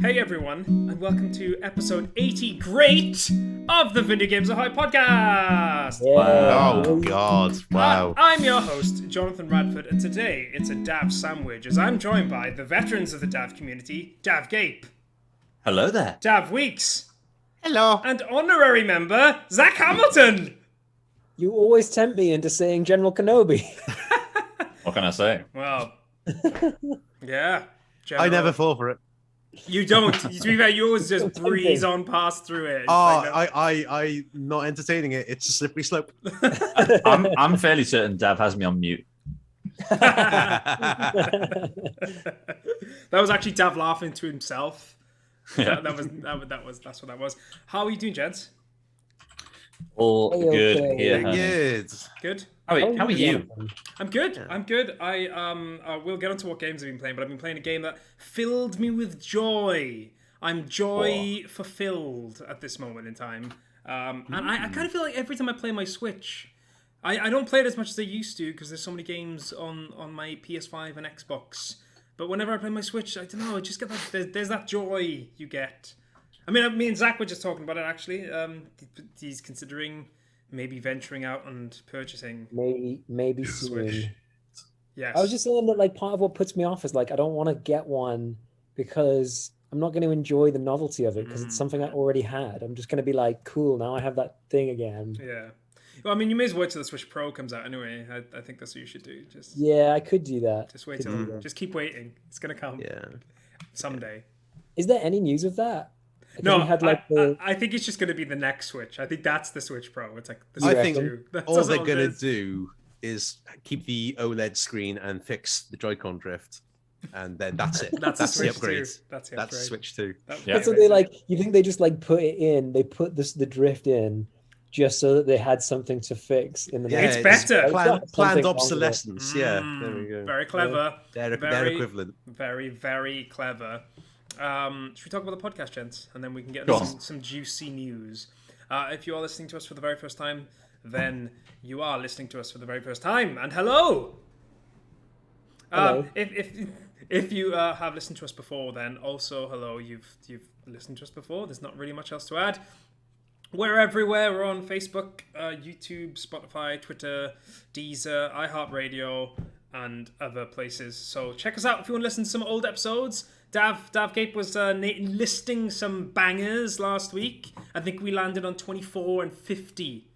Hey everyone, and welcome to episode 80 great of the Video Games Ahoy Podcast! Wow. Oh god, wow. I'm your host, Jonathan Radford, and today it's a Daf sandwich as I'm joined by the veterans of the Daf community, Daf Gape. Hello there. Daf Weeks. Hello. And honorary member, Zach Hamilton. You always tempt me into saying General Kenobi. What can I say? Well, yeah. I never fall for it. You don't. To be fair, you always just breeze on past through it. It's I not entertaining it. It's a slippery slope. I'm fairly certain Dav has me on mute. That was actually Dav laughing to himself. Yeah. That's what that was. How are you doing, gents? All good okay. here. honey. Good. Good. How are you? I'm good. Yeah. I'm good. I will get onto what games I've been playing, but I've been playing a game that filled me with joy. I'm joy fulfilled at this moment in time. And I kind of feel like every time I play my Switch, I don't play it as much as I used to because there's so many games on my PS5 and Xbox. But whenever I play my Switch, I don't know, I just get that. There's that joy you get. I mean, me and Zach were just talking about it actually. He's considering maybe venturing out and purchasing maybe Switch. soon. Yes. I was just saying that like part of what puts me off is like I don't want to get one because I'm not going to enjoy the novelty of it because it's something I already had. I'm just going to be like, cool, now I have that thing again. Yeah. Well, I mean, you may as well wait till the Switch Pro comes out anyway. I think that's what you should do. Yeah, I could do that. Just wait till. Just keep waiting. It's gonna come. Yeah. Someday. Is there any news of that? Because No, we had, like, I think it's just gonna be the next Switch. I think that's the Switch Pro. It's like the I Switch think 2. That's all they're it gonna is. do is keep the OLED screen and fix the Joy-Con drift, and then that's it. That's the Switch upgrade. 2. That's the That's upgrade. Switch 2. Yeah. So they like, you think they just like put it in? They put the drift in just so that they had something to fix in the Yeah, It's next. better. Something Planned wrong with it. obsolescence. Yeah. There we go. Very clever. They're Very- equivalent. Very, very clever. Should we talk about the podcast, gents? And then we can get Go into some juicy news. If you are listening to us for the very first time, then you are listening to us for the very first time. And hello! Hello. If you have listened to us before, then also hello. You've listened to us before. There's not really much else to add. We're everywhere. We're on Facebook, YouTube, Spotify, Twitter, Deezer, iHeartRadio, and other places. So check us out if you want to listen to some old episodes. Daf Gape was listing some bangers last week. I think we landed on 24 and 50.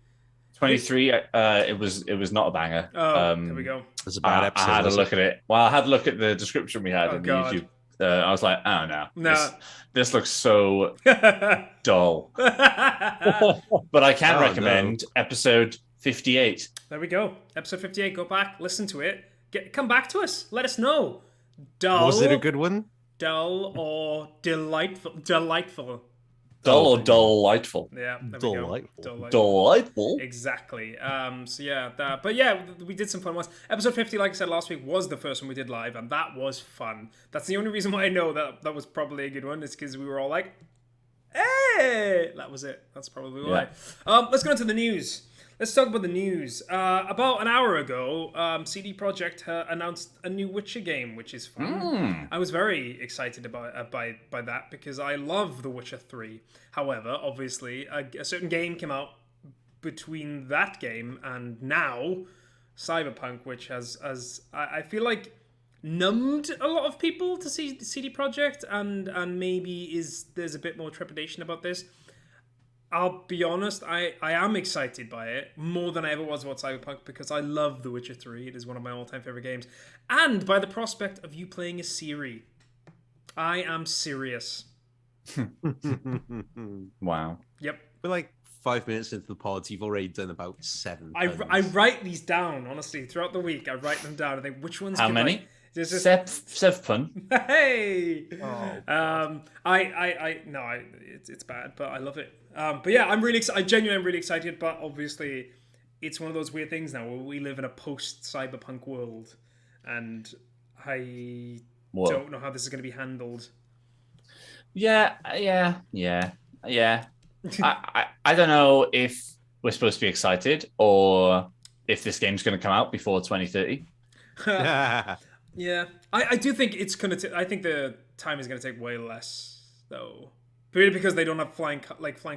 23. It was not a banger. Oh, there we go. It's a bad episode. I had a wasn't look at it. Well, I had a look at the description we had Oh, in the God. YouTube. I was like, oh no, No. this looks so dull. But I can Oh, recommend episode 58. There we go. Episode 58. Go back, listen to it. Come back to us. Let us know. Dull. Was it a good one? Dull or delightful? Delightful. Dull or delightful? Yeah. There Delightful. we go. Delightful. Delightful. Exactly. So yeah, but yeah, we did some fun ones. Episode 50, like I said last week, was the first one we did live, and that was fun. That's the only reason why I know that was probably a good one, is because we were all like, hey! That was it. That's probably why. Let's go into the news. Let's talk about the news. About an hour ago, CD Projekt announced a new Witcher game, which is fun. I was very excited about by that because I love The Witcher 3. However, obviously, a certain game came out between that game and now, Cyberpunk, which has I feel like numbed a lot of people to see CD Projekt, and maybe there's a bit more trepidation about this. I'll be honest, I am excited by it more than I ever was about Cyberpunk because I love The Witcher 3. It is one of my all-time favorite games. And by the prospect of you playing as Ciri. I am serious. Wow. Yep. We're like 5 minutes into the pod. You've already done about 7. I write these down, honestly. Throughout the week, I write them down. I think, which ones How can many? There's just... Sev pun. Hey! Oh, It's bad, but I love it. But yeah, I genuinely am really excited, but obviously it's one of those weird things now where we live in a post-cyberpunk world, and I don't know how this is going to be handled. Yeah. I don't know if we're supposed to be excited or if this game's going to come out before 2030. Yeah, I do think it's going to. I think the time is going to take way less though. Purely because they don't have flying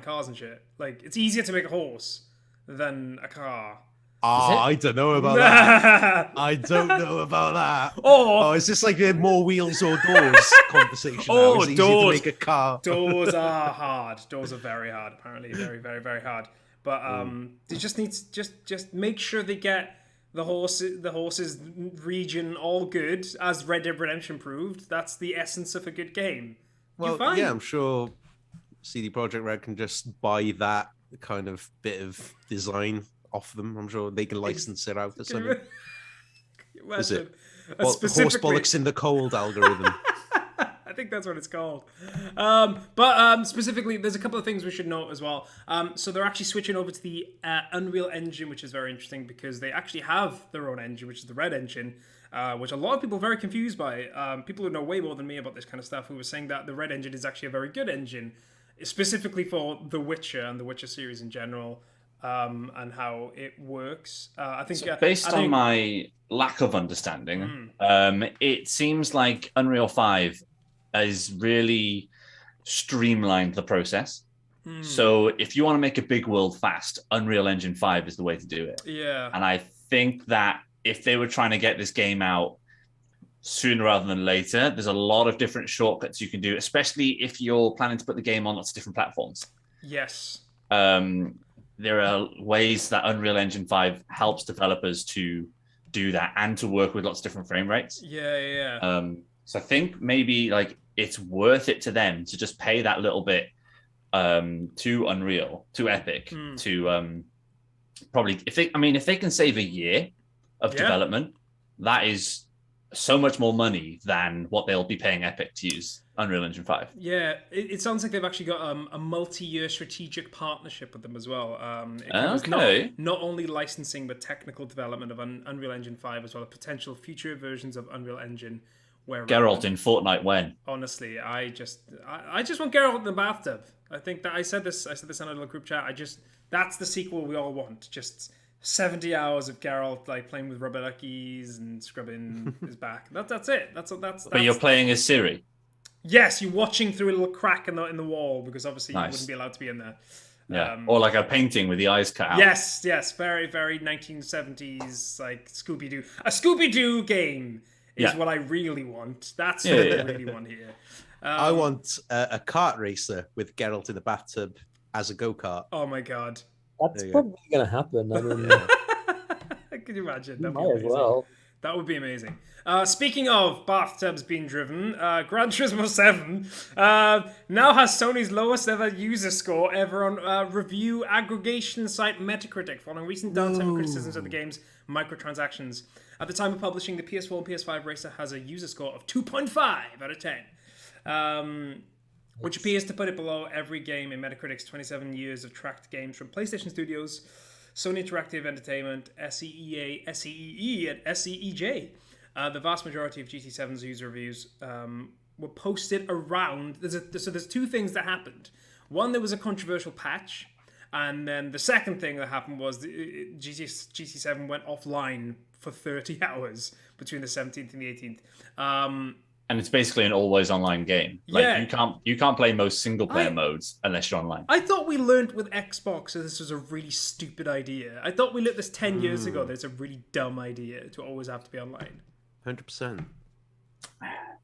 cars and shit. Like, it's easier to make a horse than a car. I don't know about that. I don't know about that. Or is this like a more wheels or doors conversation? Now? Is it easier to make a car? Doors are hard. Doors are very hard, apparently. Very, very, very hard. But they just need to just make sure they get the horses region all good, as Red Dead Redemption proved. That's the essence of a good game. Well, yeah, I'm sure CD Projekt Red can just buy that kind of bit of design off them. I'm sure they can license it out to something. Is it? Horse bollocks in the cold algorithm. I think that's what it's called. But specifically, there's a couple of things we should note as well. So they're actually switching over to the Unreal Engine, which is very interesting because they actually have their own engine, which is the Red Engine, which a lot of people are very confused by. People who know way more than me about this kind of stuff who were saying that the Red Engine is actually a very good engine, specifically for The Witcher and the Witcher series in general. And how it works. I think based on my lack of understanding, it seems like Unreal 5 has really streamlined the process. So if you want to make a big world fast, Unreal Engine 5 is the way to do it. Yeah. And I think that if they were trying to get this game out sooner rather than later, there's a lot of different shortcuts you can do, especially if you're planning to put the game on lots of different platforms. Yes. There are ways that Unreal Engine 5 helps developers to do that and to work with lots of different frame rates. Yeah. So I think maybe like it's worth it to them to just pay that little bit to Unreal, to Epic, to probably if they can save a year of development, that is so much more money than what they'll be paying Epic to use Unreal Engine 5. Yeah, it sounds like they've actually got a multi-year strategic partnership with them as well. Not only licensing, but technical development of Unreal Engine 5 as well, potential future versions of Unreal Engine. Where Geralt in Fortnite when? Honestly, I just want Geralt in the bathtub. I think that I said this on a little group chat. That's the sequel we all want. Just 70 hours of Geralt like playing with rubber duckies and scrubbing his back. That's it. That's. But you're playing as Ciri. Yes, you're watching through a little crack in the wall because obviously you wouldn't be allowed to be in there. Yeah, or like a painting with the eyes cut out. Yes, very, very 1970s like Scooby-Doo. A Scooby-Doo game is what I really want. That's what I really want here. I want a kart racer with Geralt in the bathtub as a go-kart. Oh my god. That's probably going to happen. I mean, Can you imagine? Might as well. That would be amazing. Speaking of bathtubs being driven, Gran Turismo 7 now has Sony's lowest ever user score ever on review aggregation site Metacritic, following recent downtime criticisms of the game's microtransactions. At the time of publishing, the PS4 and PS5 racer has a user score of 2.5 out of 10. Which appears to put it below every game in Metacritic's 27 years of tracked games from PlayStation Studios, Sony Interactive Entertainment, SEEA, SEEE, and SEEJ. The vast majority of GT7's user reviews were posted around... There's two things that happened. One, there was a controversial patch, and then the second thing that happened was GT7 went offline for 30 hours between the 17th and the 18th. And it's basically an always online game. Like you can't play most single player modes unless you're online. I thought we learned with Xbox that this was a really stupid idea. I thought we learned this 10 years ago that it's a really dumb idea to always have to be online. 100%.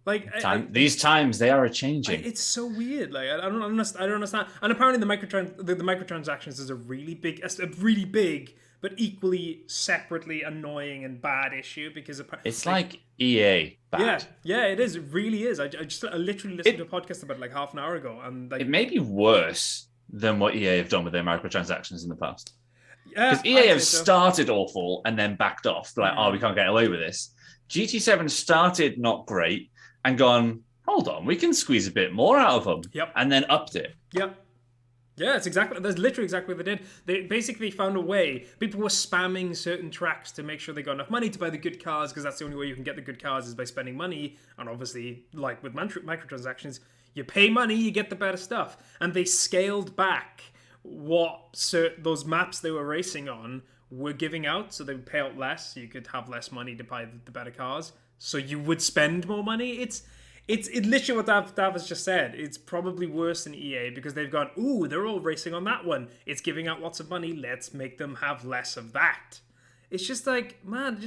Like these times they are a changing. It's so weird. Like I don't understand. And apparently the microtransactions is a really big but equally separately annoying and bad issue because it's like EA bad. Yeah, it is. It really is. I literally listened to a podcast about it like half an hour ago, and like, it may be worse than what EA have done with their microtransactions in the past. Yeah, because EA have started awful and then backed off. Like, we can't get away with this. GT7 started not great and gone, hold on, we can squeeze a bit more out of them. Yep. And then upped it. Yep. Yeah, that's literally exactly what they did. They basically found a way. People were spamming certain tracks to make sure they got enough money to buy the good cars, because that's the only way you can get the good cars is by spending money. And obviously, like with microtransactions, you pay money, you get the better stuff. And they scaled back those maps they were racing on were giving out, so they would pay out less, so you could have less money to buy the better cars. So you would spend more money. It's literally what Dav has just said. It's probably worse than EA because they've gone, ooh, they're all racing on that one. It's giving out lots of money. Let's make them have less of that. It's just like, man,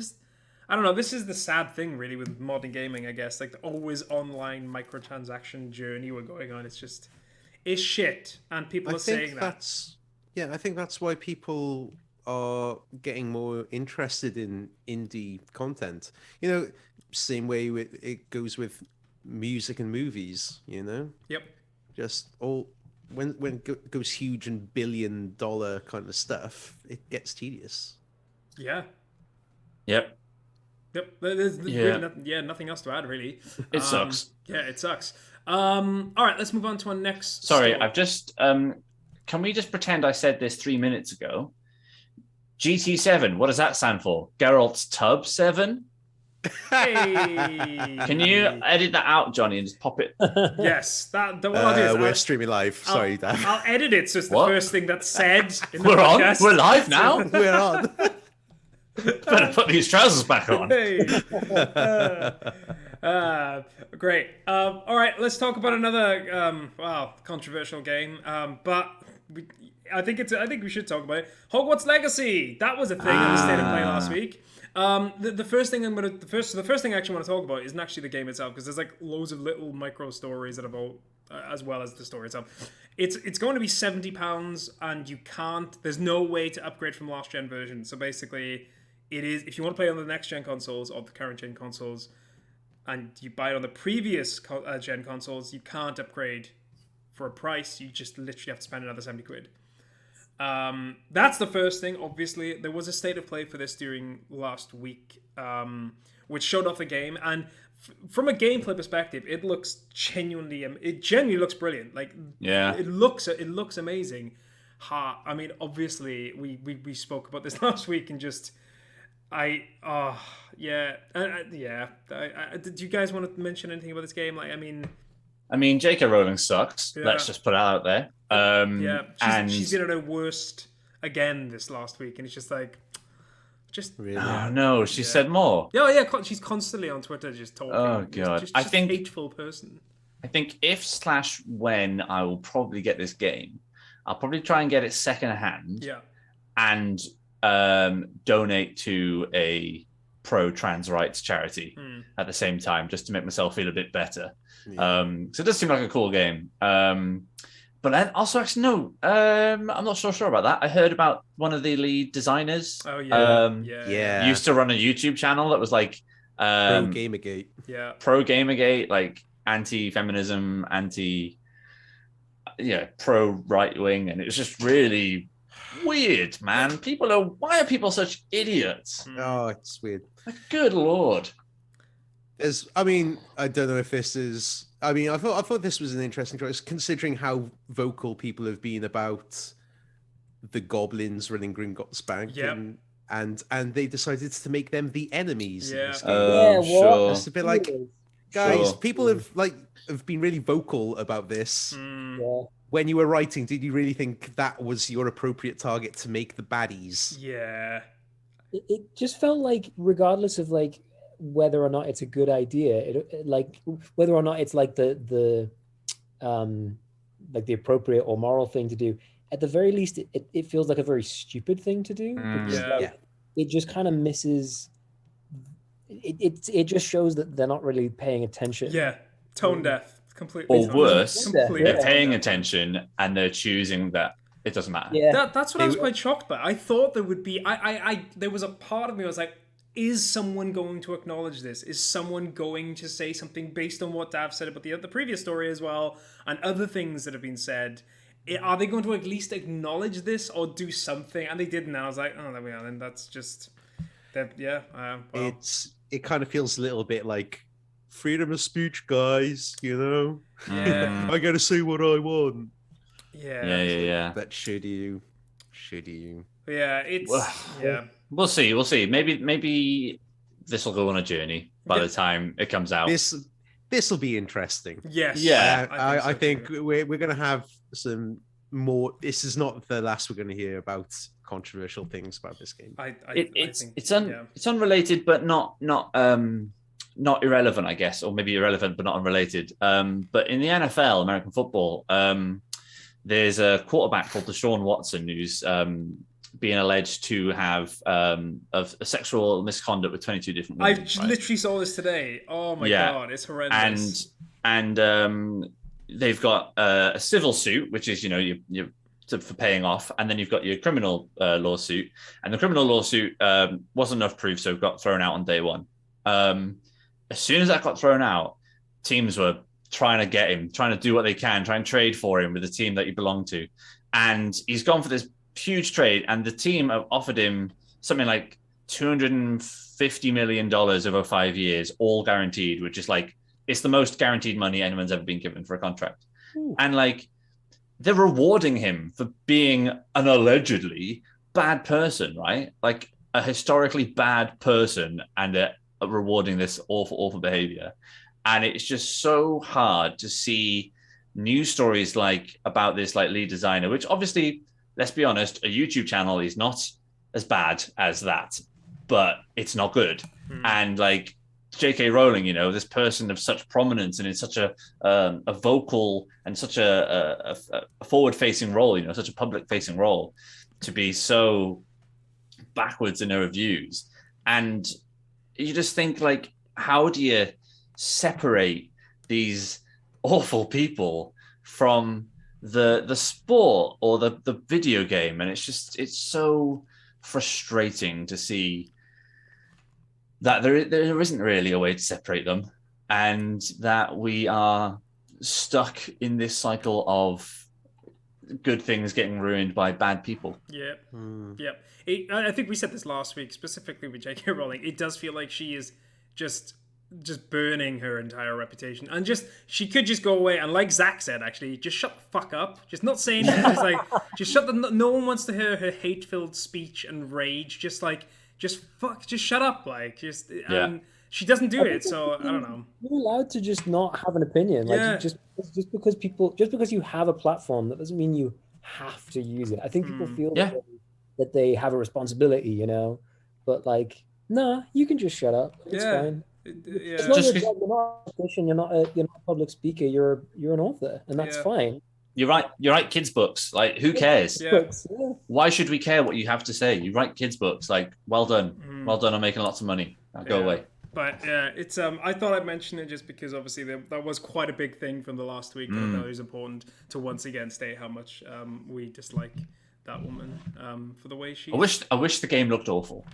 I don't know. This is the sad thing, really, with modern gaming, I guess. Like the always online microtransaction journey we're going on. It's shit. And people are saying that. I think that's why people are getting more interested in indie content. Same way it goes with music and movies, Yep. Just all when it goes huge and billion-dollar kind of stuff, it gets tedious. Yeah. Yep. There's really nothing else to add, really. It sucks. Yeah, it sucks. All right, let's move on to our next Sorry, story. I've just can we just pretend I said this 3 minutes ago? GT7, what does that stand for? Geralt's Tub 7? Hey. Can you edit that out, Johnny, and just pop it? Yes, what I'll do is we're streaming live. Sorry, Dan. I'll edit it so it's the What? first thing that's said in the We're podcast. on? We're live now? We're on. Better put these trousers back on. Hey. Great. All right, let's talk about another controversial game. But I think we should talk about it. Hogwarts Legacy. That was a thing on the State of Play last week. The first thing I actually want to talk about isn't actually the game itself, because there's like loads of little micro stories that have all, as well as the story itself. It's going to be £70, and there's no way to upgrade from last gen version. So basically, it is, if you want to play on the next gen consoles or the current gen consoles, and you buy it on the previous gen consoles, you can't upgrade for a price. You just literally have to spend another 70 quid. That's the first thing. Obviously, there was a state of play for this during last week, which showed off the game, and from a gameplay perspective, it genuinely looks brilliant. Like, yeah, it looks amazing. I mean, obviously, we spoke about this last week, and just do you guys want to mention anything about this game? Like, I mean, J.K. Rowling sucks. Yeah. Let's just put it out there. She's been at her worst again this last week, and it's just like, really? Oh no, she said more. Yeah, she's constantly on Twitter just talking. Oh god, just I think a hateful person. I think when I will probably get this game, I'll probably try and get it secondhand. Yeah, and donate to a pro-trans rights charity at the same time, just to make myself feel a bit better. Yeah. So it does seem like a cool game. But then also, actually, no, I'm not so sure about that. I heard about one of the lead designers. Oh, yeah. Used to run a YouTube channel that was like... Pro Gamergate. Yeah. Pro Gamergate, like anti-feminism, pro right-wing. And it was just really weird, man. Why are people such idiots? Oh, it's weird. Like, good Lord. I don't know if this is... I thought this was an interesting choice, considering how vocal people have been about the goblins running Gringotts Bank. Yep. And they decided to make them the enemies. Yeah. Sure. It's a bit like, guys, people have been really vocal about this. Yeah. When you were writing, did you really think that was your appropriate target to make the baddies? Yeah. It just felt like, regardless of like whether or not it's a good idea, whether or not it's like the appropriate or moral thing to do, at the very least it feels like a very stupid thing to do, because it just kind of misses it just shows that they're not really paying attention. Tone deaf completely. Or worse, completely. they're paying attention and they're choosing that it doesn't matter. That's what I was quite shocked by. I thought there would be there was a part of me that was like, is someone going to acknowledge this? Is someone going to say something based on what Dav said about the previous story as well, and other things that have been said? Are they going to at least acknowledge this or do something? And they didn't. And I was like, oh, there we are. Then that's just that. Yeah. Well. It kind of feels a little bit like freedom of speech, guys. I got to say what I want. Yeah. But should you? Yeah. Yeah. We'll see. Maybe this will go on a journey by the time it comes out. This will be interesting. Yes. Yeah. I think we're going to have some more. This is not the last we're going to hear about controversial things about this game. It's unrelated, but not not irrelevant, I guess, or maybe irrelevant but not unrelated. But in the NFL, American football, there's a quarterback called Deshaun Watson who's being alleged to have of a sexual misconduct with 22 different women. I literally saw this today. Oh my God, it's horrendous. And they've got a civil suit, which is, you for paying off, and then you've got your criminal lawsuit. And the criminal lawsuit wasn't enough proof, so it got thrown out on day one. As soon as that got thrown out, teams were trying to get him, trying to do what they can, try and trade for him with the team that he belonged to. And he's gone for this huge trade, and the team have offered him something like $250 million over 5 years, all guaranteed, which is like, it's the most guaranteed money anyone's ever been given for a contract. Ooh. And like, they're rewarding him for being an allegedly bad person, right? Like a historically bad person, and rewarding this awful behavior. And it's just so hard to see news stories like about this like lead designer, which obviously, let's be honest, a YouTube channel is not as bad as that, but it's not good. And like J.K. Rowling, this person of such prominence and in such a vocal and such a forward-facing role, such a public-facing role, to be so backwards in her reviews. And you just think, like, how do you separate these awful people from the sport or the video game? And it's so frustrating to see that there isn't really a way to separate them, and that we are stuck in this cycle of good things getting ruined by bad people. Yep. Yep. I think we said this last week, specifically with J.K. Rowling. It does feel like she is just burning her entire reputation, and she could just go away, and like Zach said, actually, just shut the fuck up, just not saying anything. Just no one wants to hear her hate-filled speech and rage. Just shut up, she doesn't do it, so I don't know. You're allowed to just not have an opinion. Just because you have a platform, that doesn't mean you have to use it. I think people feel that they have a responsibility, but like, nah, you can just shut up. It's fine. As long as you're not a politician, you're not a public speaker, you're an author, and that's fine. You write kids' books. Like, who cares? Why should we care what you have to say? You write kids' books. Like, well done. Well done on making lots of money. Now go away. But yeah, it's I thought I'd mention it just because obviously that was quite a big thing from the last week. I thought it was important to once again state how much we dislike that woman for the way she. I wish the game looked awful.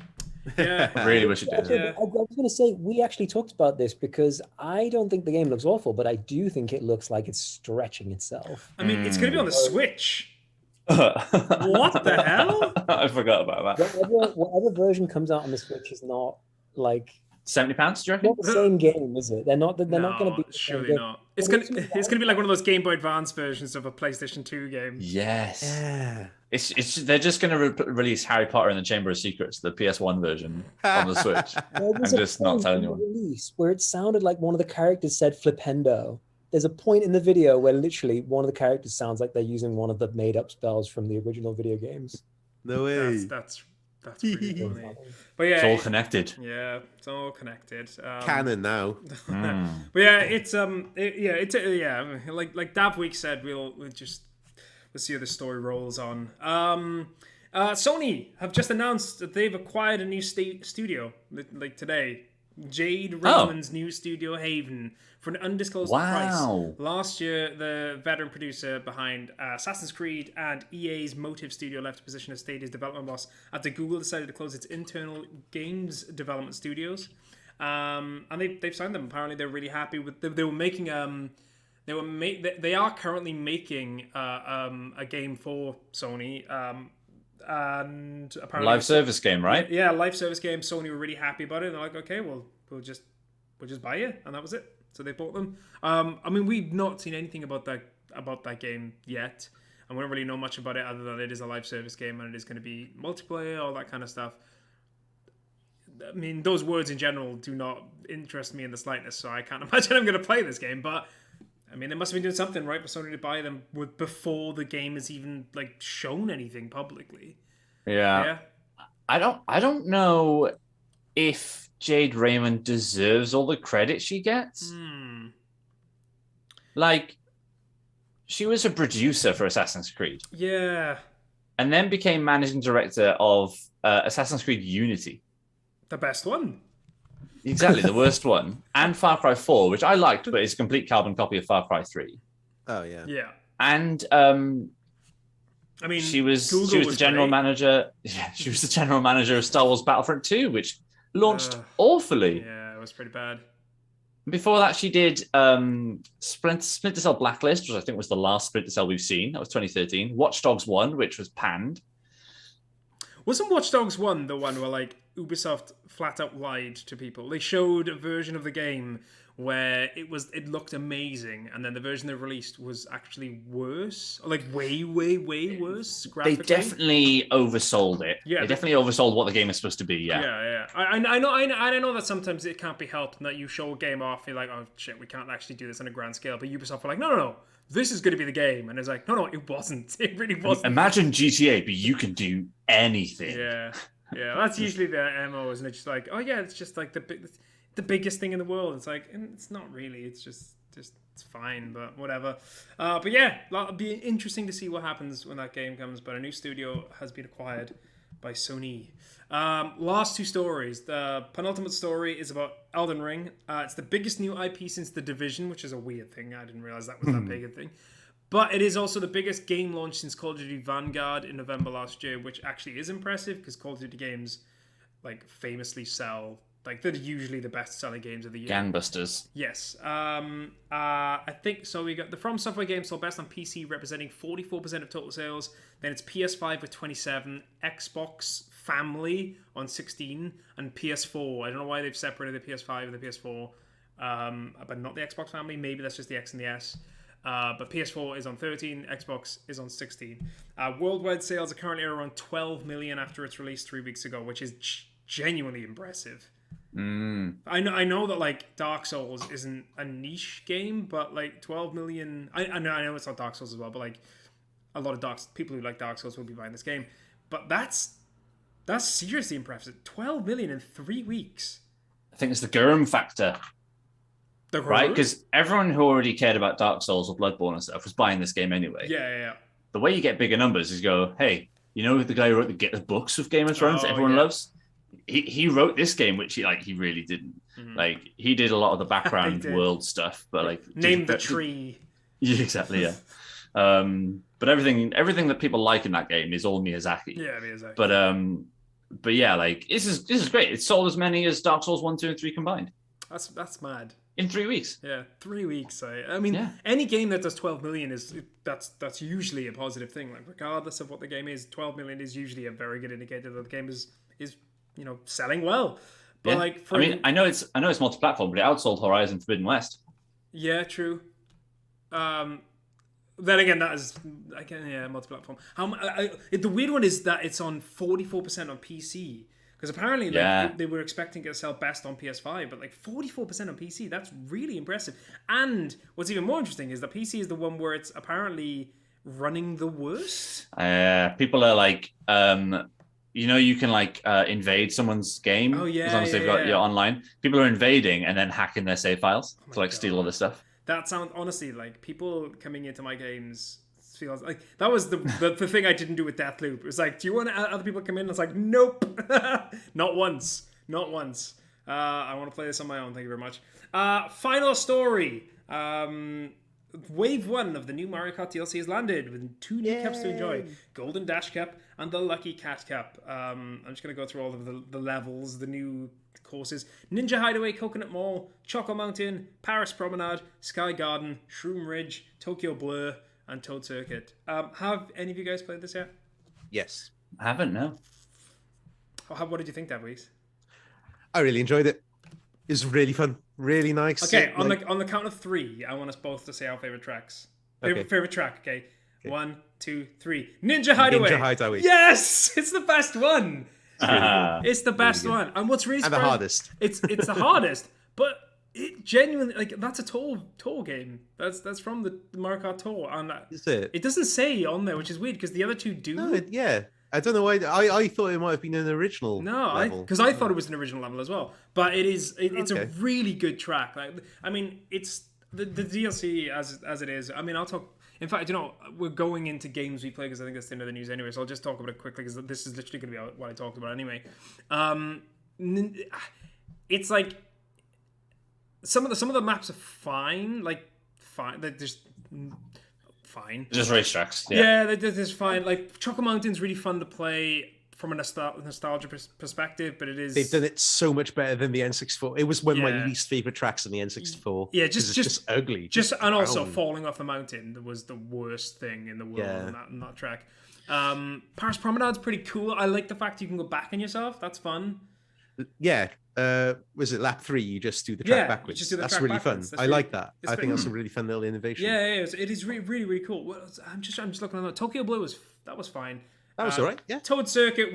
Yeah, I really wish it did. Yeah. I was going to say, we actually talked about this because I don't think the game looks awful, but I do think it looks like it's stretching itself. I mean, it's going to be on the Switch. What the hell? I forgot about that. Whatever version comes out on the Switch is not like £70. Do you reckon? Not the same game, is it? They're not going to be. Surely not. It's going to be like one of those Game Boy Advance versions of a PlayStation 2 game. Yes. Yeah. They're just going to release Harry Potter and the Chamber of Secrets, the PS1 version on the Switch. I'm just not telling you. Release where it sounded like one of the characters said flipendo. There's a point in the video where literally one of the characters sounds like they're using one of the made-up spells from the original video games. No way. That's pretty funny. But yeah, it's all connected. Yeah, it's all connected. Canon now. But yeah, it's like Daf Weeks said, we'll see how the story rolls on. Sony have just announced that they've acquired a new studio, like today. Jade Raymond's new studio, Haven, for an undisclosed price. Last year, the veteran producer behind Assassin's Creed and EA's Motive Studio left to position as Stadia's development boss after Google decided to close its internal games development studios. And they've signed them. Apparently, they're really happy with. They were making They are currently making a game for Sony. And apparently live service game, right? Yeah, live service game. Sony were really happy about it. And they're like, okay, well, we'll just buy you, and that was it. So they bought them. I mean, we've not seen anything about that game yet, and we don't really know much about it other than it is a live service game and it is going to be multiplayer, all that kind of stuff. I mean, those words in general do not interest me in the slightest, so I can't imagine I'm going to play this game. But I mean, they must have been doing something right for Sony to buy them before the game is even like shown anything publicly. Yeah. I don't know if Jade Raymond deserves all the credit she gets. Like, she was a producer for Assassin's Creed. Yeah. And then became managing director of Assassin's Creed Unity. The best one. Exactly, the worst one. And Far Cry 4, which I liked, but it's a complete carbon copy of Far Cry 3. Oh, yeah. Yeah. And I mean, she was the general manager. Yeah, she was the general manager of Star Wars Battlefront 2, which launched awfully. Yeah, it was pretty bad. Before that, she did Splinter Cell Blacklist, which I think was the last Splinter Cell we've seen. That was 2013. Watch Dogs 1, which was panned. Wasn't Watch Dogs 1 the one where, like, Ubisoft flat out lied to people? They showed a version of the game where it looked amazing, and then the version they released was actually worse, like way worse graphically. They definitely oversold it. Yeah, they definitely oversold what the game is supposed to be. Yeah. I know that sometimes it can't be helped, and that you show a game off, you're like, oh shit, we can't actually do this on a grand scale. But Ubisoft were like, no, this is going to be the game, and it's like, no, it wasn't. It really wasn't. Imagine GTA, but you can do anything. Yeah, that's usually the MO, isn't it? Just like, oh yeah, it's just like the biggest thing in the world. It's like, and it's not really. It's just it's fine, but whatever. But yeah, it'll be interesting to see what happens when that game comes. But a new studio has been acquired by Sony. Last two stories. The penultimate story is about Elden Ring. It's the biggest new IP since The Division, which is a weird thing. I didn't realize that was that big a thing. But it is also the biggest game launch since Call of Duty Vanguard in November last year, which actually is impressive because Call of Duty games like famously sell. Like, they're usually the best-selling games of the year. Gangbusters. Yes. I think so. We got the From Software games sold best on PC, representing 44% of total sales. Then it's PS5 with 27, Xbox Family on 16, and PS4. I don't know why they've separated the PS5 and the PS4, but not the Xbox Family. Maybe that's just the X and the S. But PS4 is on 13, Xbox is on 16. Worldwide sales are currently around 12 million after its release 3 weeks ago, which is genuinely impressive. I know that like Dark Souls isn't a niche game, but like 12 million. I know it's not Dark Souls as well, but like a lot of people who like Dark Souls will be buying this game. But that's seriously impressive. 12 million in 3 weeks. I think it's the Gurm factor. Right? Because everyone who already cared about Dark Souls or Bloodborne and stuff was buying this game anyway. Yeah. The way you get bigger numbers is go, hey, you know the guy who wrote the books of Game of Thrones that everyone loves? He wrote this game, which he really didn't. Like, he did a lot of the background world stuff, but like name the tree. Yeah, exactly. Yeah. But everything that people like in that game is all Miyazaki. Yeah, Miyazaki. But yeah, like this is great. It sold as many as Dark Souls 1, 2, and 3 combined. That's mad. In 3 weeks. Yeah, 3 weeks. I mean, any game that does 12 million that's usually a positive thing. Like, regardless of what the game is, 12 million is usually a very good indicator that the game is selling well. But like, I know it's multi-platform, but it outsold Horizon Forbidden West. Yeah, true. Then again, that is multi-platform. The weird one is that it's on 44% on PC. Because apparently they were expecting it to sell best on PS5, but like 44% on PC, that's really impressive. And what's even more interesting is that PC is the one where it's apparently running the worst. People are like, you can like invade someone's game as long as they've got your online. People are invading and then hacking their save files to like steal all this stuff. That sounds, honestly, like people coming into my games feels like that was the thing I didn't do with Deathloop. It was like, do you want other people to come in? And it's like, nope. Not once. I want to play this on my own. Thank you very much. Final story. Wave 1 of the new Mario Kart DLC has landed with 2 new cups to enjoy. Golden Dash Cup and the Lucky Cat Cup. I'm just going to go through all of the levels, the new courses. Ninja Hideaway, Coconut Mall, Choco Mountain, Paris Promenade, Sky Garden, Shroom Ridge, Tokyo Blur, and Toad Circuit. Have any of you guys played this yet? Yes. I haven't, no. What did you think, Daf Weeks? I really enjoyed it. It was really fun, really nice. Okay, on the count of 3, I want us both to say our favorite tracks. Favorite track, okay? 1, 2, 3. Ninja Hideaway. Ninja Hideaway. Yes! It's the best one. It's the best one. And what's really surprising... And the hardest. It's the hardest, but it genuinely, like, that's a tour game. That's from the Mario Kart Tour. And is it? It doesn't say on there, which is weird, because the other two do. No, yeah. I don't know why. I thought it might have been an original. No, because I thought it was an original level as well. But it's Okay. a really good track. Like, I mean, it's the DLC as it is. I mean, I'll talk. In fact, we're going into games we play because I think that's the end of the news anyway. So I'll just talk about it quickly because this is literally going to be what I talked about anyway. It's like some of the maps are fine. Like fine, they're just fine. Just racetracks. Yeah, they're just fine. Like Choco Mountain's really fun to play from a nostalgia perspective, but it is. They've done it so much better than the N64. It was one of my Yeah. least favorite tracks on the N64. Yeah, 'cause it's just ugly. And also brown. falling off the mountain was the worst thing in the world Yeah. on that track. Paris Promenade's pretty cool. I like the fact you can go back on yourself. That's fun. Yeah. Was it lap 3? You just do the track Yeah, you backwards. just do the That's track really backwards. fun. That's I really- like that. it's I think that's a very- really fun little innovation. Yeah, it is really cool. I'm just looking at that. Tokyo Blue was fine. That was all right. Yeah. Toad Circuit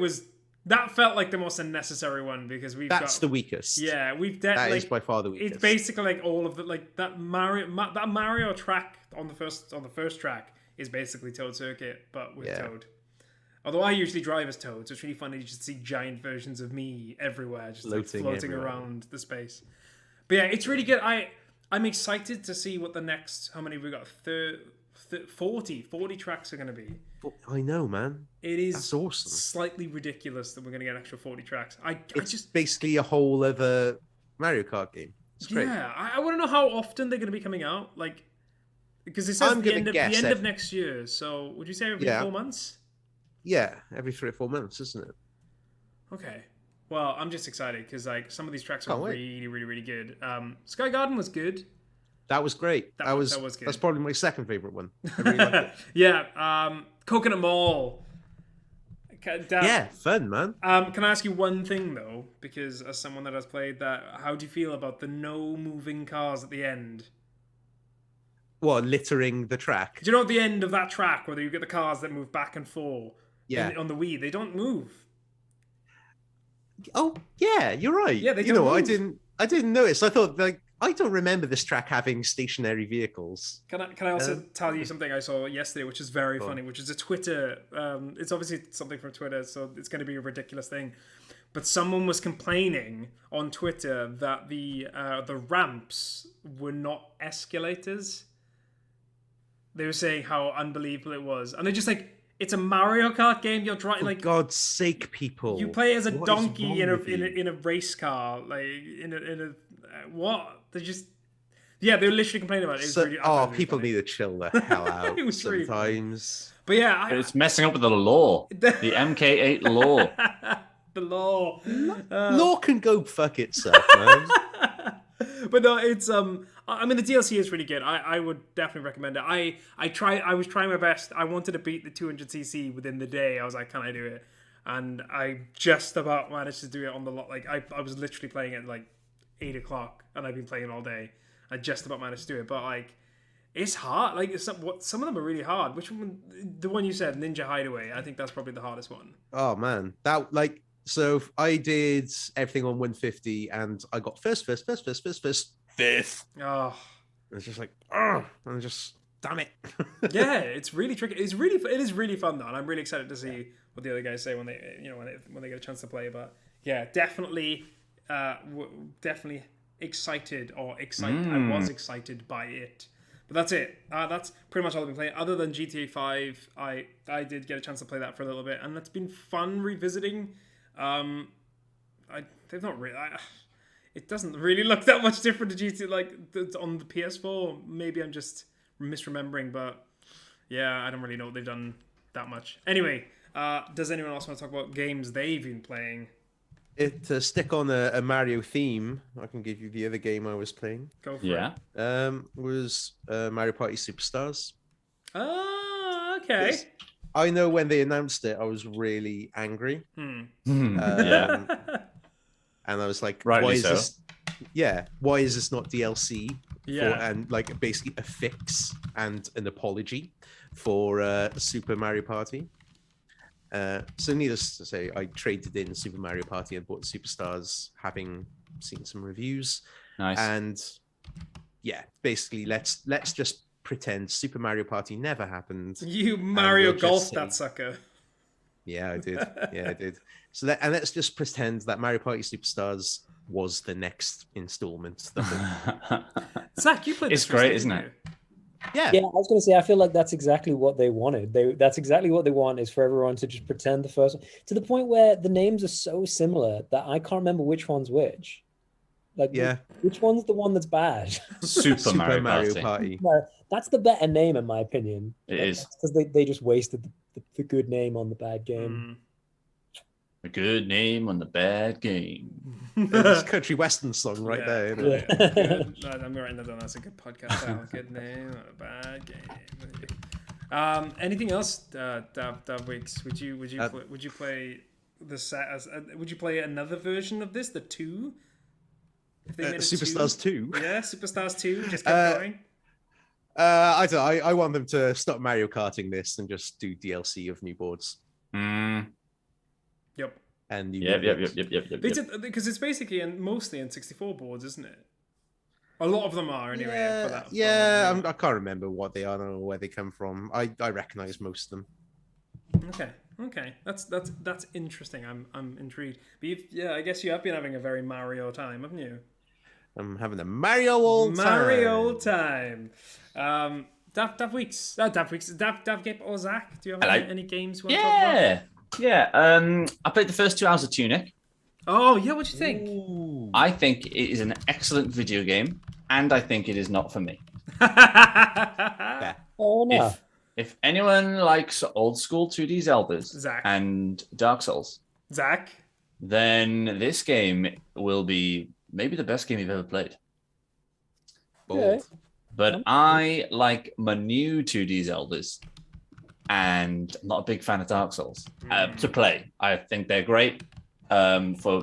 that felt like the most unnecessary one because That's the weakest. Yeah, That is by far the weakest. It's basically like all of the that Mario track on the first track is basically Toad Circuit, but with Toad. Although I usually drive as Toad, so it's really funny to just see giant versions of me everywhere, just floating everywhere. around the space. But yeah, it's really good. I'm excited to see what the next. How many we got? 40 tracks are going to be. I know, man. It is That's awesome. slightly ridiculous that we're going to get an extra 40 tracks. It's basically a whole other Mario Kart game. It's great. Yeah, I want to know how often they're going to be coming out. Like, because it says I'm the gonna end of guess of next year. So would you say every 4 months? Yeah, every 3 or 4 months, isn't it? Okay. Well, I'm just excited because like some of these tracks are Can't wait. really good. Sky Garden was good. That was great. That was good. That's probably my second favorite one. I really liked it. Yeah. Coconut Mall. Yeah, fun, man. Can I ask you one thing though? Because as someone that has played that, how do you feel about the no moving cars at the end? What, littering the track? Do you know at the end of that track where you get the cars that move back and forth? Yeah. On the Wii, they don't move. Oh, yeah, you're right. Yeah, they you know, don't I didn't notice. I thought I don't remember this track having stationary vehicles. Can I also tell you something I saw yesterday, which is very funny, which is a Twitter. It's obviously something from Twitter, so it's going to be a ridiculous thing. But someone was complaining on Twitter that the ramps were not escalators. They were saying how unbelievable it was, and they're just like, it's a Mario Kart game. You're driving For God's sake, people! You play as a What is donkey wrong with you? in a race car, like in a what? They're literally complaining about it. It's really, I found it really people funny. need to chill the hell out It was really funny. sometimes. But yeah, It's messing up with the law. The MK8 law. the law. Law can go fuck itself, man. But no, it's I mean the DLC is really good. I would definitely recommend it. I was trying my best. I wanted to beat the 200cc within the day. I was like, can I do it? And I just about managed to do it on the lot. Like I was literally playing at like 8 o'clock, and I've been playing all day. I just about managed to do it, but like it's hard. Like some of them are really hard. Which one? The one you said, Ninja Hideaway. I think that's probably the hardest one. Oh man, so I did everything on 150, and I got fifth. Oh. And it's just like, oh, and just damn it. Yeah, it's really tricky. It is really fun though, and I'm really excited to see what the other guys say when they when they get a chance to play. But yeah, definitely excited. I was excited by it. But that's it. That's pretty much all I've been playing. Other than GTA 5, I did get a chance to play that for a little bit, and it's been fun revisiting. They've not really. It doesn't really look that much different to GTA on the PS4. Maybe I'm just misremembering, but yeah, I don't really know what they've done that much. Anyway, does anyone else want to talk about games they've been playing? To stick on a Mario theme, I can give you the other game I was playing. Go for it. Was Mario Party Superstars. Oh, okay. I know when they announced it, I was really angry. Yeah. And I was like, Rightly why is so. this? Yeah, why is this not DLC? Yeah. And like basically a fix and an apology for Super Mario Party. So needless to say, I traded in Super Mario Party and bought Superstars, having seen some reviews. Nice. And yeah, basically let's just pretend Super Mario Party never happened. You Mario we'll just Golf say- that sucker. Yeah, I did. Yeah, I did. So let's just pretend that Mario Party Superstars was the next installment. Zach, you played this. It's great, isn't it? Yeah. Yeah, I was going to say, I feel like that's exactly what they wanted. That's exactly what they want, is for everyone to just pretend the first one, to the point where the names are so similar that I can't remember which one's which. Like, Yeah. which one's the one that's bad? Super Mario Party. No, that's the better name, in my opinion. It is. Because they just wasted the good name on the bad game. A good name on the bad game. It's a country western song right there. Isn't it? Yeah. Good. No, I'm writing that down. That's a good podcast title. Good name on a bad game. Anything else, Daf Weeks? Would you play the set as? Would you play another version of this, the 2? If they made Superstars 2. Yeah, Superstars 2. Just keep going. I don't know. I want them to stop Mario Karting this and just do DLC of new boards. Yep. And new Yep. Because it's basically mostly in 64 boards, isn't it? A lot of them are anyway. Yeah, for that, I can't remember what they are or where they come from. I recognize most of them. Okay. That's interesting. I'm intrigued. But I guess you have been having a very Mario time, haven't you? I'm having a Mario old time. Daf Weeks. Daf Gape or Zach? Do you have any games you want to talk about? Yeah. I played the first 2 hours of Tunic. Oh, yeah, what do you think? Ooh. I think it is an excellent video game, and I think it is not for me. Yeah. Oh, no. If anyone likes old school 2D Zeldas Zach. and Dark Souls, Zach? then this game will be maybe the best game you've ever played. Bold. But I like my new 2D Zeldas, and I'm not a big fan of Dark Souls to play. I think they're great for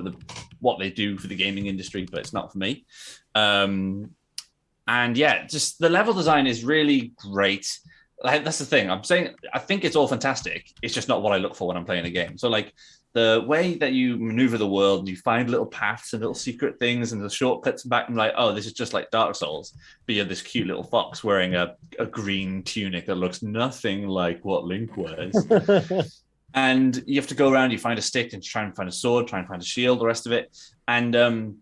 what they do for the gaming industry, but it's not for me. And yeah, just the level design is really great. Like, that's the thing. I'm saying I think it's all fantastic. It's just not what I look for when I'm playing a game. So like the way that you maneuver the world, and you find little paths and little secret things and the shortcuts back, and like, oh, this is just like Dark Souls. But you're this cute little fox wearing a green tunic that looks nothing like what Link wears. And you have to go around, you find a stick and try and find a sword, try and find a shield, the rest of it. And the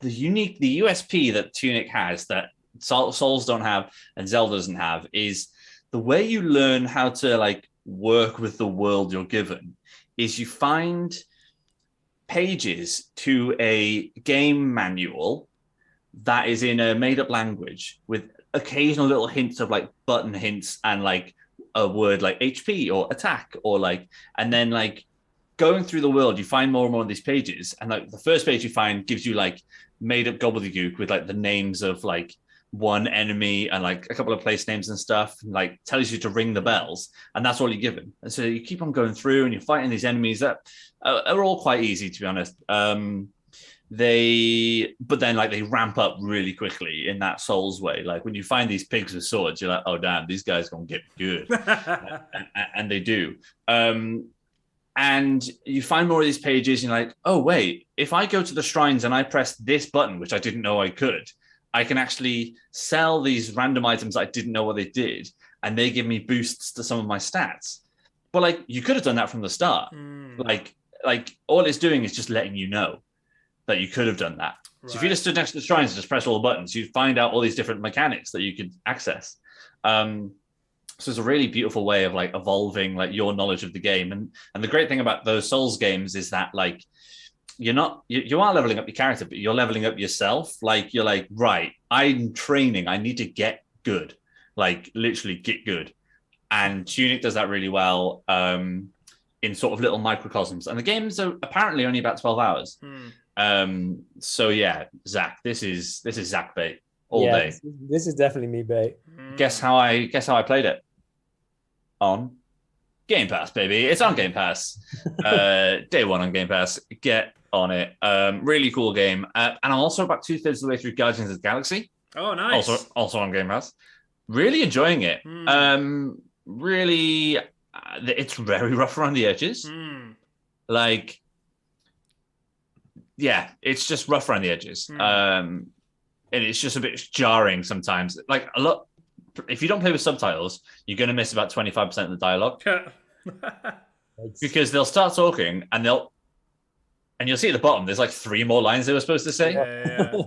USP that Tunic has that Souls don't have and Zelda doesn't have is the way you learn how to like work with the world you're given is you find pages to a game manual that is in a made-up language with occasional little hints of like button hints and like a word like HP or attack or like, and then like going through the world, you find more and more of these pages. And like the first page you find gives you like made up gobbledygook with like the names of like one enemy and like a couple of place names and stuff, and like tells you to ring the bells, and that's all you're given. And so you keep on going through and you're fighting these enemies that are all quite easy, to be honest. But then like they ramp up really quickly in that Souls way. Like when you find these pigs with swords, you're like, oh damn, these guys gonna get good. and they do. And you find more of these pages and you're like, oh wait, if I go to the shrines and I press this button, which I didn't know I could, I can actually sell these random items I didn't know what they did, and they give me boosts to some of my stats. But like you could have done that from the start. Like all it's doing is just letting you know that you could have done that. Right. So if you just stood next to the shrines and just press all the buttons, you'd find out all these different mechanics that you could access. So it's a really beautiful way of like evolving like your knowledge of the game. And the great thing about those Souls games is that like you are leveling up your character, but you're leveling up yourself. Like you're like, right, I'm training. I need to get good, like literally get good. And Tunic does that really well in sort of little microcosms. And the games are apparently only about 12 hours. So yeah, Zach, this is Zach bait all day. This is definitely me bait. Guess how I played it? On Game Pass, baby. It's on Game Pass. Day one on Game Pass. Get on it. Really cool game. And I'm also about 2/3 of the way through Guardians of the Galaxy. Oh, nice. Also on Game Pass. Really enjoying it. Really, it's very rough around the edges. Like, yeah, it's just rough around the edges. And it's just a bit jarring sometimes. Like if you don't play with subtitles, you're going to miss about 25% of the dialogue because they'll start talking and you'll see at the bottom there's like 3 more lines they were supposed to say. Yeah.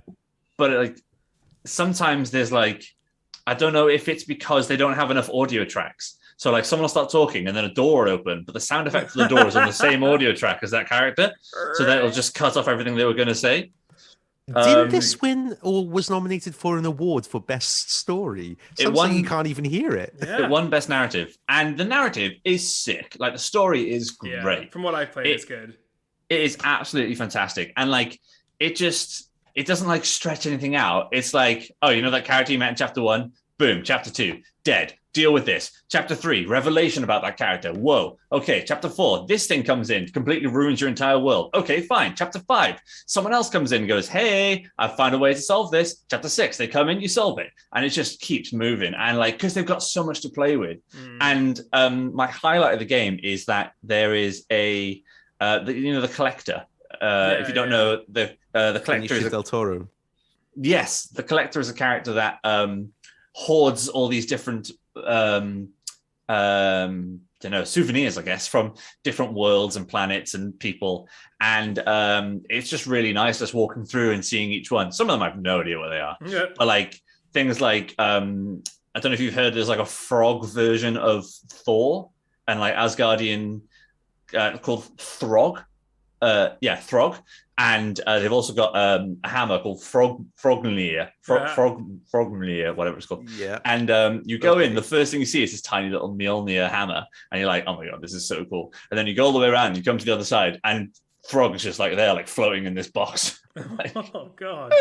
But like sometimes there's like, I don't know if it's because they don't have enough audio tracks. So like someone will start talking and then a door will open, but the sound effect for the door is on the same audio track as that character. So that'll just cut off everything they were going to say. Didn't this win or was nominated for an award for best story? Some say you can't even hear it. Yeah. It won best narrative, and the narrative is sick. Like the story is great. Yeah, from what I've played, it's good. It is absolutely fantastic, and like it doesn't like stretch anything out. It's like, oh, you know that character you met in chapter 1, boom, chapter 2, dead. Deal with this. Chapter 3, revelation about that character. Whoa. Okay. Chapter 4, this thing comes in, completely ruins your entire world. Okay, fine. Chapter 5, someone else comes in and goes, hey, I've found a way to solve this. Chapter 6, they come in, you solve it. And it just keeps moving. And like, because they've got so much to play with. And my highlight of the game is that there is the collector. If you don't know, the collector is Del Toro. Yes, the collector is a character that hoards all these different souvenirs, I guess, from different worlds and planets and people. And it's just really nice just walking through and seeing each one. Some of them I have no idea what they are. Yeah. But like things like I don't know if you've heard, there's like a frog version of Thor and like Asgardian called Throg. Throg. And they've also got a hammer called Frognir, whatever it's called. Yeah. And you go in, the first thing you see is this tiny little Mjolnir hammer. And you're like, oh my God, this is so cool. And then you go all the way around, you come to the other side, and Frog is just like there, like floating in this box. Oh God.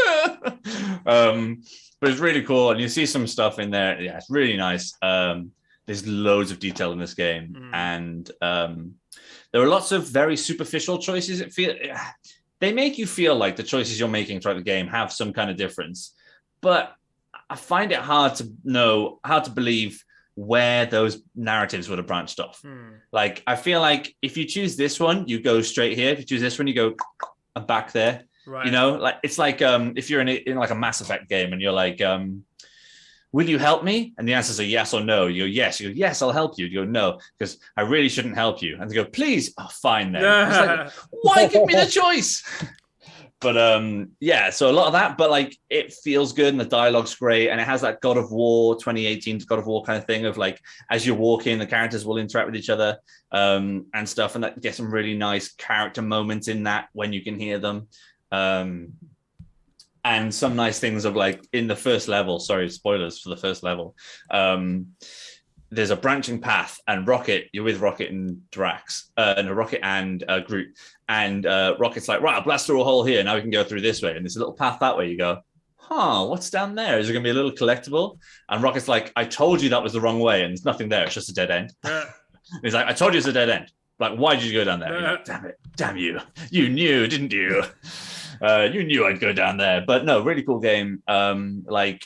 But it's really cool. And you see some stuff in there. Yeah, it's really nice. There's loads of detail in this game. And there are lots of very superficial choices. They make you feel like the choices you're making throughout the game have some kind of difference, but I find it hard to know how to believe where those narratives would have branched off. Like, I feel like if you choose this one, you go straight here. If you choose this one, you go back there. Right. You know, like it's like if you're in like a Mass Effect game and you're like, will you help me? And the answers are yes or no. You go, yes. You go, yes, I'll help you. You go, no, because I really shouldn't help you. And they go, please. Oh, fine then. It's like, why give me the choice? But so a lot of that, but like it feels good and the dialogue's great. And it has that God of War 2018 God of War kind of thing of like, as you're walking, the characters will interact with each other and stuff. And that gets some really nice character moments in that when you can hear them. And some nice things of like in the first level, sorry, spoilers for the first level. There's a branching path and Rocket, you're with Rocket and Drax, Rocket and Groot. And Rocket's like, right, I'll blast through a hole here. Now we can go through this way. And there's a little path that way. You go, what's down there? Is there going to be a little collectible? And Rocket's like, I told you that was the wrong way. And there's nothing there. It's just a dead end. He's like, I told you it's a dead end. Like, why did you go down there? Like, damn it. Damn you. You knew, didn't you? You knew I'd go down there. But no, really cool game. Like,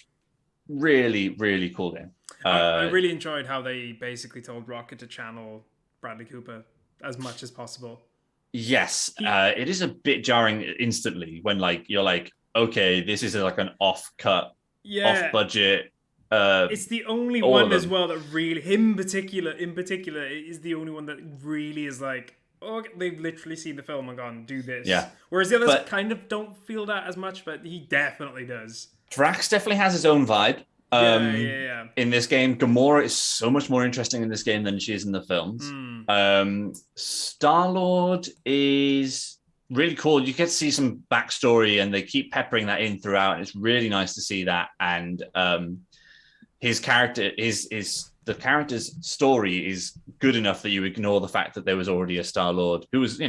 really, really cool game. I really enjoyed how they basically told Rocket to channel Bradley Cooper as much as possible. Yes. It is a bit jarring instantly when, like, you're like, okay, this is like an off-cut, off-budget. It's the only one as well that really, in particular, is the only one that really is like, oh, they've literally seen the film and gone, do this. Yeah. Whereas the others kind of don't feel that as much, but he definitely does. Drax definitely has his own vibe. In this game, Gamora is so much more interesting in this game than she is in the films. Star-Lord is really cool. You get to see some backstory and they keep peppering that in throughout. And it's really nice to see that. And his character the character's story is good enough that you ignore the fact that there was already a Star-Lord who was,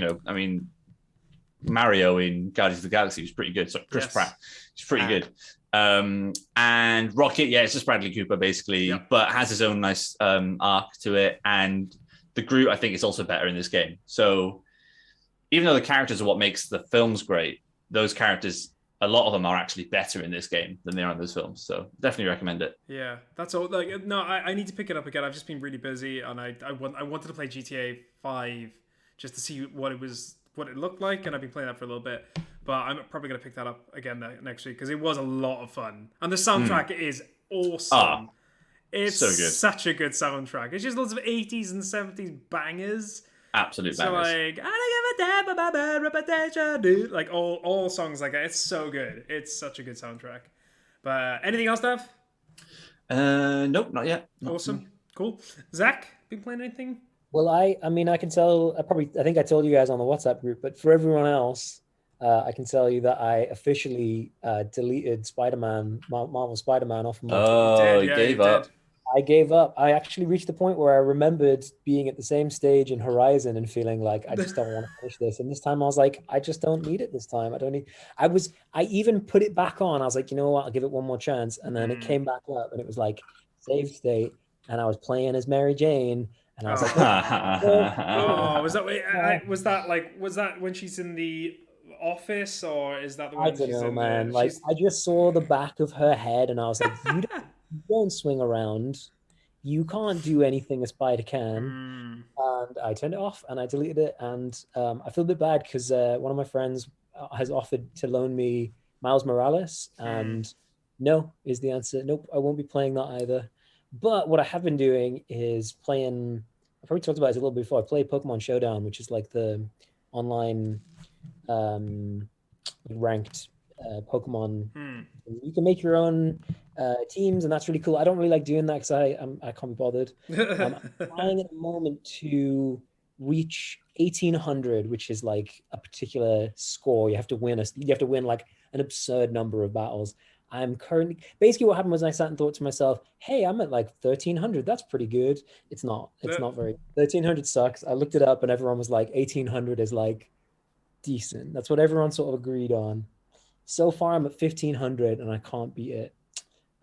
Mario in Guardians of the Galaxy was pretty good. So Chris Pratt, he's pretty good. And Rocket, it's just Bradley Cooper basically, but has his own nice arc to it. And the Groot, I think, is also better in this game. So even though the characters are what makes the films great, those characters, a lot of them are actually better in this game than they are in those films. So definitely recommend it. Yeah, that's all. Like, no, I need to pick it up again. I've just been really busy, and I wanted to play GTA 5 just to see what it looked like, and I've been playing that for a little bit. But I'm probably going to pick that up again next week because it was a lot of fun. And the soundtrack is awesome. It's So good. such a good soundtrack. It's just lots of 80s and 70s bangers. Absolute So bangers. like, I don't give a damn about my reputation, dude. Like all songs like that. It's so good. It's such a good soundtrack. But anything else, Dave? Nope, not yet. Awesome. Cool. Zach, been playing anything? Well, I mean, I can tell. I think I told you guys on the WhatsApp group, but for everyone else, I can tell you that I officially deleted Marvel Spider-Man off of my. Oh, You you did, gave you up. did. I gave up. I actually reached the point where I remembered being at the same stage in Horizon and feeling like I just don't want to finish this. And this time I was like, I just don't need it this time. I don't need. I even put it back on. I was like, you know what? I'll give it one more chance. And then it came back up, and it was like save state, and I was playing as Mary Jane, and I was like, Oh, was that when she's in the office, or is that the one I don't she's know, in man. the, Like she's... I just saw the back of her head, and I was like, you don't swing around. You can't do anything a spider can. And I turned it off and I deleted it. And I feel a bit bad because one of my friends has offered to loan me Miles Morales, and no is the answer. Nope, I won't be playing that either. But what I have been doing is playing. I probably talked about this a little bit before. I play Pokemon Showdown, which is like the online ranked Pokemon. You can make your own teams, and that's really cool. I don't really like doing that because I can't be bothered. I'm trying at the moment to reach 1800, which is like a particular score. You have to win like an absurd number of battles. I'm currently basically what happened was I sat and thought to myself, hey, I'm at like 1300. That's pretty good. It's not very 1300 sucks. I looked it up and everyone was like 1800 is like decent. That's what everyone sort of agreed on. So far I'm at 1500 and I can't beat it.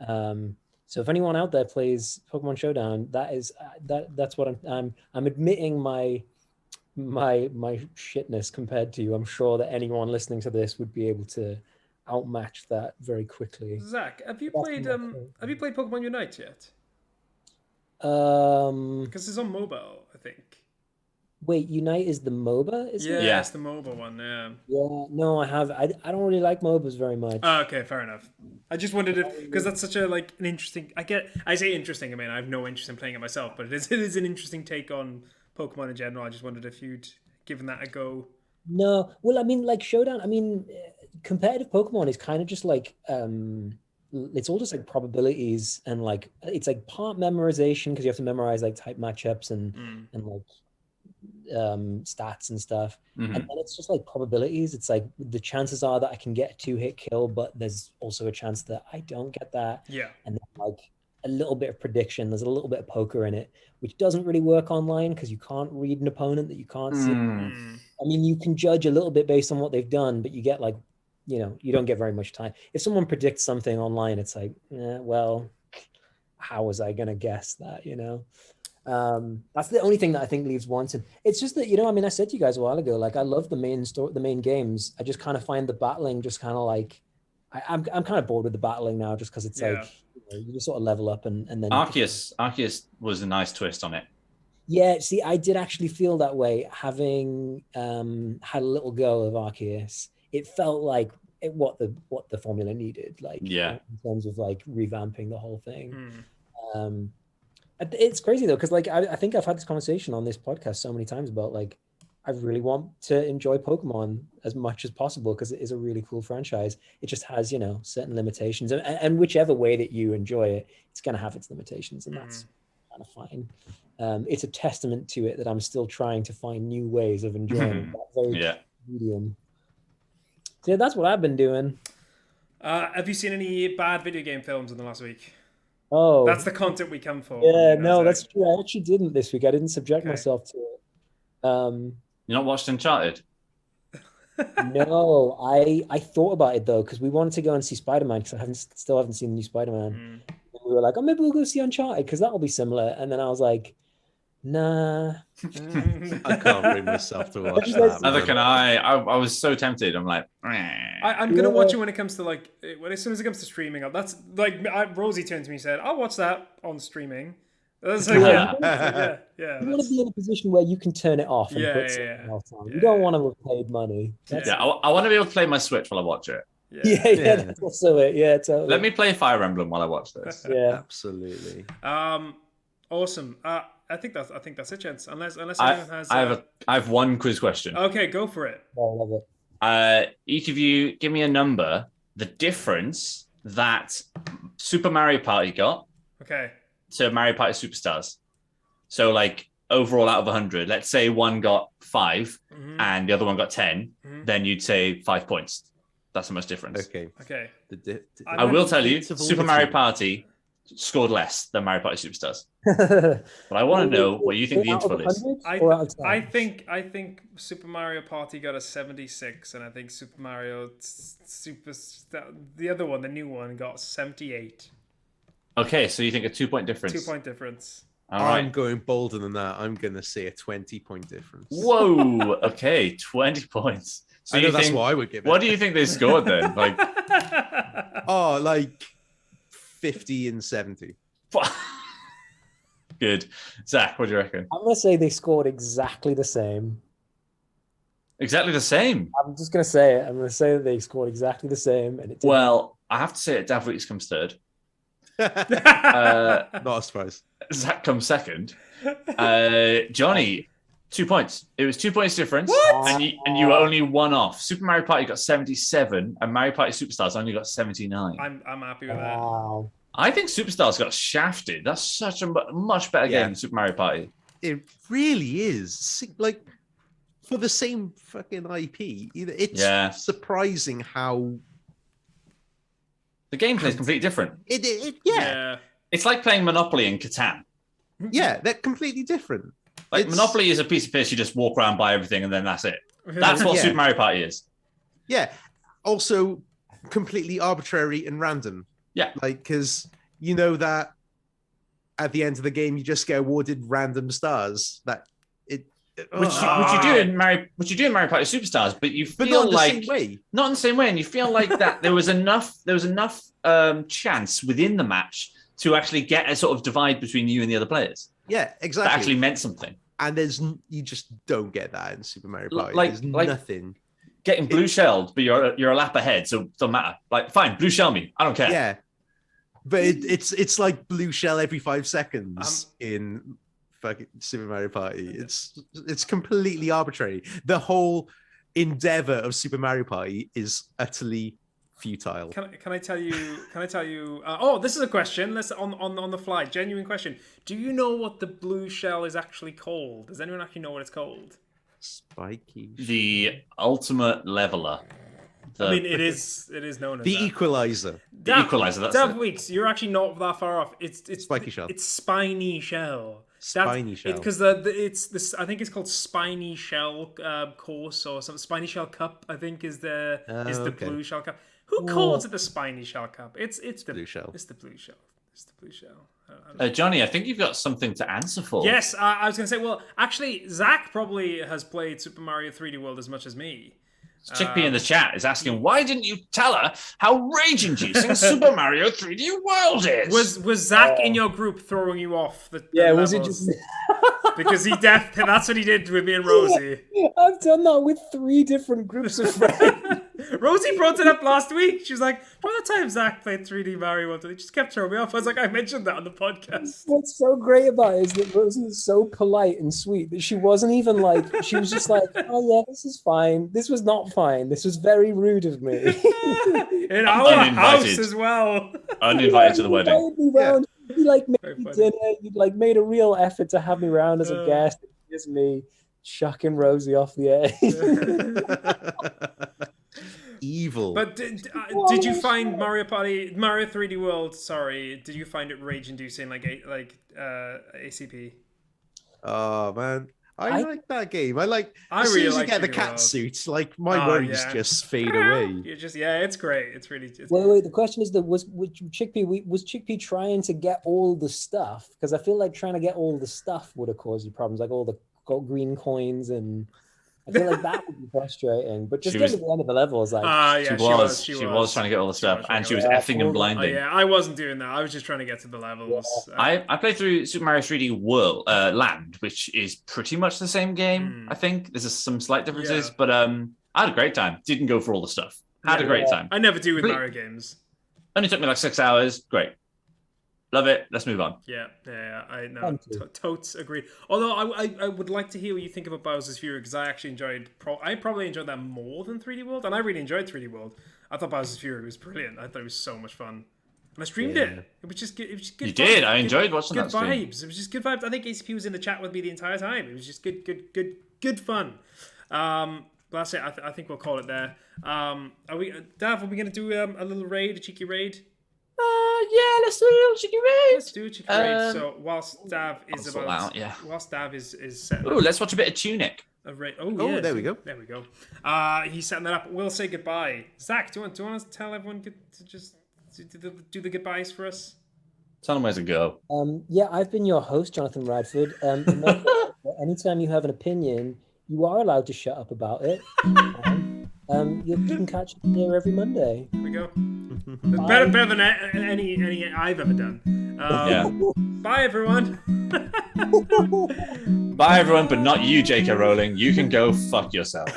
So if anyone out there plays Pokemon Showdown, that's what I'm admitting my shitness compared to you. I'm sure that anyone listening to this would be able to outmatch that very quickly. Zach, have you played Pokemon Unite yet? Because it's on mobile, I think. Wait, Unite is the MOBA, is it? Yeah, it's the mobile one, yeah. Yeah, no, I have. I don't really like MOBAs very much. Oh, okay, fair enough. I just wondered if, because that's such a like an interesting. I say interesting. I mean, I have no interest in playing it myself, but it is an interesting take on Pokemon in general. I just wondered if you'd given that a go. No, well, I mean, like Showdown. I mean, competitive Pokemon is kind of just like it's all just like probabilities and like it's like part memorization because you have to memorize like type matchups and like stats and stuff, and then it's just like probabilities. It's like the chances are that I can get a 2-hit kill, but there's also a chance that I don't get that. Yeah, and then like a little bit of prediction. There's a little bit of poker in it, which doesn't really work online because you can't read an opponent that you can't see. I mean, you can judge a little bit based on what they've done, but you get like, you don't get very much time. If someone predicts something online, it's like, well, how was I gonna guess that? That's the only thing that I think leaves wanting. It's just that, I mean, I said to you guys a while ago, like I love the main games. I just kind of find the battling just kind of like I'm kind of bored with the battling now, just because it's like you just sort of level up and then Arceus was a nice twist on it. Yeah, see, I did actually feel that way having had a little go of Arceus. It felt like what the formula needed, like in terms of like revamping the whole thing. It's crazy though, because like I think I've had this conversation on this podcast so many times about like I really want to enjoy Pokemon as much as possible because it is a really cool franchise. It just has certain limitations, and whichever way that you enjoy it, it's going to have its limitations, and that's kind of fine. It's a testament to it that I'm still trying to find new ways of enjoying that very medium. So yeah, that's what I've been doing. Have you seen any bad video game films in the last week? Oh, that's the content we come for. Yeah, no, that's true. I actually didn't this week. I didn't subject myself to it. You not watched Uncharted? No, I thought about it though because we wanted to go and see Spider-Man because I still haven't seen the new Spider-Man. We were like, oh, maybe we'll go see Uncharted because that'll be similar. And then I was like, nah. I can't bring myself to watch that. Neither can I. I was so tempted. I'm like, I'm gonna watch it when it comes to like as soon as it comes to streaming. That's like Rosie turned to me and said, "I'll watch that on streaming." That's like, yeah. You want to be in a position where you can turn it off and put something else on. You don't want to have paid money. I want to be able to play my Switch while I watch it. Yeah, that's also it. Yeah, totally. Let me play Fire Emblem while I watch this. Yeah, absolutely. Awesome. I think that's it, gents. Unless anyone has. I have one quiz question. Okay, go for it. I love it. Each of you, give me a number. The difference that Super Mario Party got. Okay. To Mario Party Superstars. So, like, overall out of 100, let's say one got 5 and the other one got 10, then you'd say 5 points. That's the most difference. Okay. I will tell you, Super Mario Party scored less than Mario Party Superstars. But I want to know what you think the interval is. I think Super Mario Party got a 76, and I think Super Mario the other one, the new one, got 78. Okay, so you think a 2-point difference? 2-point difference. All right. I'm going bolder than that. I'm going to say a 20-point difference. Whoa. Okay, 20 points. So I know that's what I would give it. What do you think they scored then? Like, like 50 and 70. Good. Zach, what do you reckon? I'm going to say they scored exactly the same. Exactly the same? I'm just going to say it. I'm going to say that they scored exactly the same. And well, I have to say it. Daf Weeks comes third. Not a surprise. Zach comes second. Jonny, 2 points. It was 2 points difference. What? And you were only one off. Super Mario Party got 77 and Mario Party Superstars only got 79. I'm happy with that. Wow. I think Superstars got shafted. That's such a much better game than Super Mario Party. It really is. Like, for the same fucking IP, it's surprising how... The gameplay is completely different. Yeah. It's like playing Monopoly and Catan. Yeah, they're completely different. Like, Monopoly is a piece of piss. You just walk around, buy everything, and then that's it. That's what Super Mario Party is. Yeah. Also, completely arbitrary and random. Yeah. Like, because you know that at the end of the game, you just get awarded random stars. Which you do in Mario Party Superstars, but you feel like not in the same way, and you feel like that there was enough chance within the match to actually get a sort of divide between you and the other players. Yeah, exactly. That actually meant something. And you just don't get that in Super Mario Party. There's nothing. Getting blue shelled, but you're a lap ahead, so it doesn't matter. Like, fine, blue shell me. I don't care. Yeah. But it's like blue shell every 5 seconds in fucking Super Mario Party. It's completely arbitrary. The whole endeavor of Super Mario Party is utterly futile. Can I tell you? Oh, this is a question. Let's on the fly. Genuine question. Do you know what the blue shell is actually called? Does anyone actually know what it's called? Spiky. The ultimate leveler. It is known as the that. Equalizer. The Equalizer. That's Daf Weeks. You're actually not that far off. It's Spiky shell. It's spiny shell. Spiny shell. Because it's this. I think it's called spiny shell course or something. Spiny shell cup. I think is the blue shell cup. Who calls it the spiny shell cup? It's the blue shell. It's the blue shell. It's the blue shell. Jonny, I think you've got something to answer for. Yes, I was going to say. Well, actually, Zach probably has played Super Mario 3D World as much as me. Chickpea in the chat is asking, why didn't you tell her how rage-inducing Super Mario 3D World is? Was Zach in your group throwing you off? Was it just... Because that's what he did with me and Rosie. I've done that with 3 different groups of friends. Rosie brought it up last week. She was like, "What the time Zach played 3D Mario World?" He just kept throwing me off. I was like, "I mentioned that on the podcast." What's so great about it is that Rosie is so polite and sweet that she wasn't even like. She was just like, "Oh yeah, this is fine. This was not fine. This was very rude of me." In our house as well. Uninvited to the wedding. You like made me dinner. You like made a real effort to have me around as a guest. It's me shucking Rosie off the edge. Evil. But did you find Mario 3D World? Sorry, did you find it rage-inducing like ACP? Oh man, I like that game. As really soon as you like get the 3D cat World. suit, like my worries just fade away. It's great. It's really. Wait. The question is was Chickpea trying to get all the stuff? Because I feel like trying to get all the stuff would have caused you problems, like all the green coins and. I feel like that would be frustrating, but just getting to the end of the level is like... She was trying to get all the stuff, and she was effing and blinding. I wasn't doing that. I was just trying to get to the levels. I played through Super Mario 3D World Land, which is pretty much the same game, I think. There's some slight differences, but I had a great time. Didn't go for all the stuff. Had a great time. I never do with Mario games. Only took me like 6 hours. Great. Love it. Let's move on. Yeah. I know. Totes agreed. Although I would like to hear what you think about Bowser's Fury, because I actually I probably enjoyed that more than 3D World, and I really enjoyed 3D World. I thought Bowser's Fury was brilliant. I thought it was so much fun. And I streamed it. It was just good. It was just good. You did. I enjoyed watching that stream. Good vibes. It was just good vibes. I think ACP was in the chat with me the entire time. It was just good fun. That's it. I think we'll call it there. Dav, are we going to do a little raid, a cheeky raid? Yeah, let's do a little cheeky raid. Let's do a cheeky raid. So whilst Dav is setting. Oh, let's watch a bit of Tunic. Yeah. There we go. There we go. He's setting that up. We'll say goodbye. Zach, do you want to tell everyone to just do the goodbyes for us? Tell them where to go. Yeah, I've been your host, Jonathan Radford. Anytime you have an opinion, you are allowed to shut up about it. You can catch me here every Monday. There we go. Better than any I've ever done. Bye, everyone. Bye, everyone, but not you, J.K. Rowling. You can go fuck yourself.